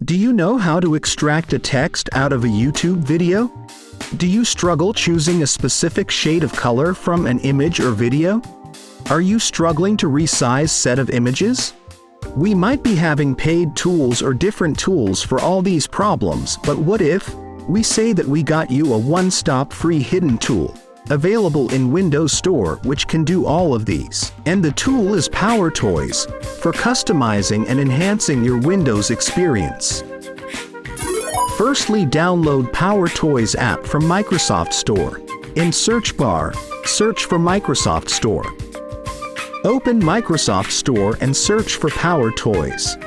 Do you know how to extract a text out of a YouTube video? Do you struggle choosing a specific shade of color from an image or video? Are you struggling to resize set of images? We might be having paid tools or different tools for all these problems, but what if we say that we got you a one-stop free hidden tool, available in Windows Store, which can do all of these. And the tool is PowerToys, for customizing and enhancing your Windows experience. Firstly, download PowerToys app from Microsoft Store. In search bar, search for Microsoft Store. Open Microsoft Store and search for PowerToys.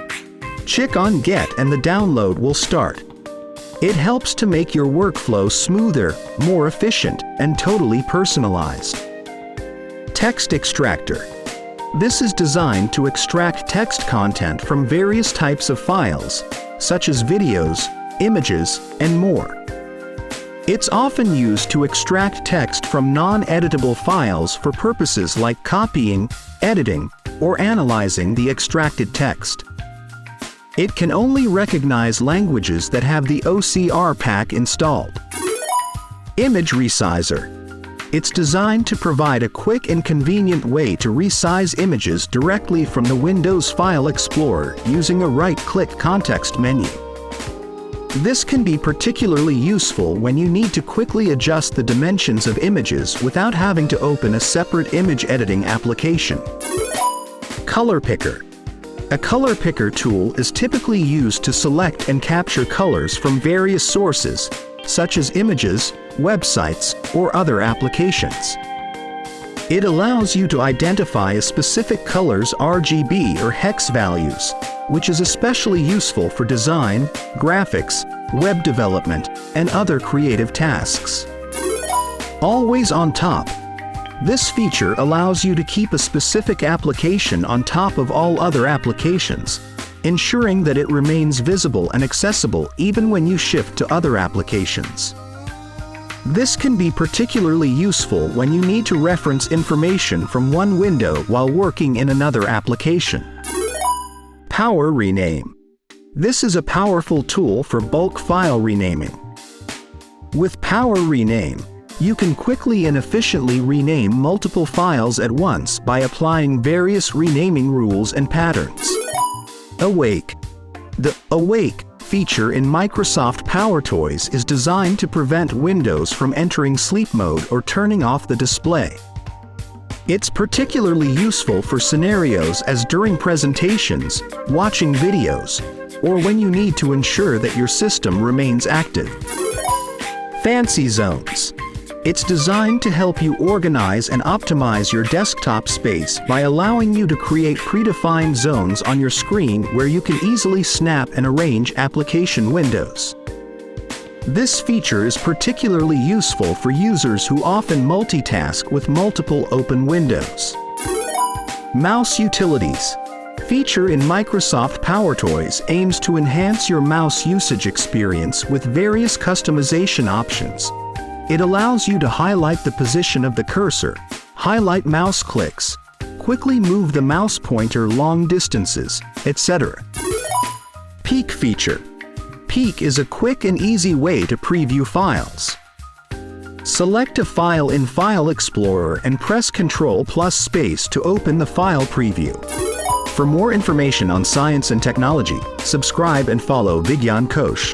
Click on Get and the download will start. It helps to make your workflow smoother, more efficient, and totally personalized. Text Extractor. This is designed to extract text content from various types of files, such as videos, images, and more. It's often used to extract text from non-editable files for purposes like copying, editing, or analyzing the extracted text. It can only recognize languages that have the OCR pack installed. Image Resizer. It's designed to provide a quick and convenient way to resize images directly from the Windows File Explorer using a right-click context menu. This can be particularly useful when you need to quickly adjust the dimensions of images without having to open a separate image editing application. Color Picker. A color picker tool is typically used to select and capture colors from various sources, such as images, websites, or other applications. It allows you to identify a specific color's RGB or hex values, which is especially useful for design, graphics, web development, and other creative tasks. Always on top. This feature allows you to keep a specific application on top of all other applications, ensuring that it remains visible and accessible even when you shift to other applications. This can be particularly useful when you need to reference information from one window while working in another application. Power Rename. This is a powerful tool for bulk file renaming. With Power Rename, you can quickly and efficiently rename multiple files at once by applying various renaming rules and patterns. Awake. The Awake feature in Microsoft PowerToys is designed to prevent Windows from entering sleep mode or turning off the display. It's particularly useful for scenarios as during presentations, watching videos, or when you need to ensure that your system remains active. FancyZones. It's designed to help you organize and optimize your desktop space by allowing you to create predefined zones on your screen where you can easily snap and arrange application windows. This feature is particularly useful for users who often multitask with multiple open windows. Mouse Utilities. Feature in Microsoft PowerToys aims to enhance your mouse usage experience with various customization options. It allows you to highlight the position of the cursor, highlight mouse clicks, quickly move the mouse pointer long distances, etc. Peek feature. Peek is a quick and easy way to preview files. Select a file in File Explorer and press Ctrl+Space to open the file preview. For more information on science and technology, subscribe and follow Vigyan Kosh.